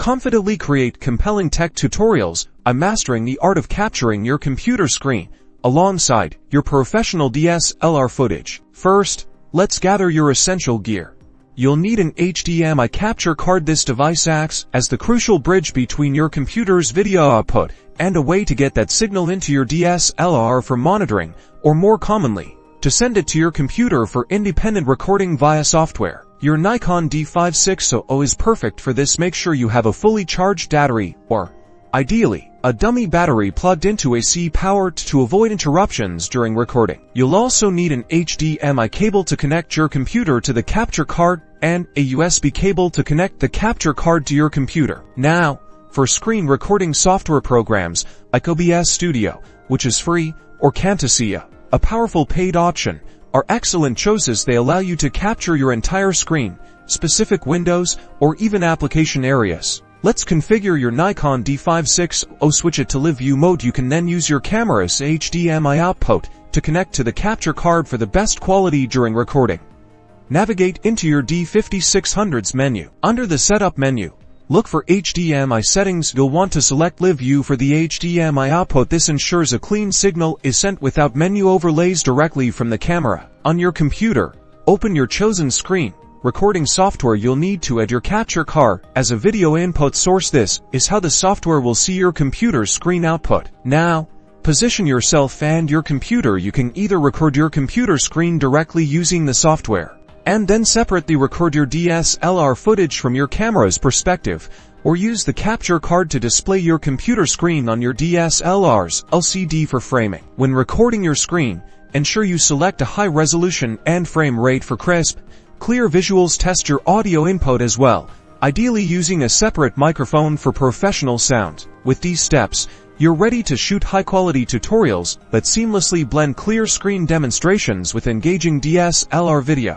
confidently create compelling tech tutorials by mastering the art of capturing your computer screen alongside your professional DSLR footage. First, let's gather your essential gear. You'll need an HDMI capture card. This device acts as the crucial bridge between your computer's video output and a way to get that signal into your DSLR for monitoring, or more commonly, to send it to your computer for independent recording via software. Your Nikon D5600 is perfect for this. Make sure you have a fully charged battery, or, ideally, a dummy battery plugged into AC power to avoid interruptions during recording. You'll also need an HDMI cable to connect your computer to the capture card and a USB cable to connect the capture card to your computer. Now, for screen recording software programs like OBS Studio, which is free, or Camtasia, a powerful paid option, are excellent choices. They allow you to capture your entire screen, specific windows, or even application areas. Let's configure your Nikon D5600. Switch it to live view mode. You can then use your camera's HDMI output to connect to the capture card for the best quality during recording. Navigate into your D5600's menu. Under the Setup menu, look for HDMI settings. You'll want to select Live View for the HDMI output. This ensures a clean signal is sent without menu overlays directly from the camera. On your computer, open your chosen screen recording software. You'll need to add your capture card as a video input source. This is how the software will see your computer's screen output. Now, position yourself and your computer. You can either record your computer screen directly using the software, and then separately record your DSLR footage from your camera's perspective, or use the capture card to display your computer screen on your DSLR's LCD for framing. When recording your screen, ensure you select a high resolution and frame rate for crisp, clear visuals. Test your audio input as well, ideally using a separate microphone for professional sound. With these steps, you're ready to shoot high-quality tutorials that seamlessly blend clear screen demonstrations with engaging DSLR video.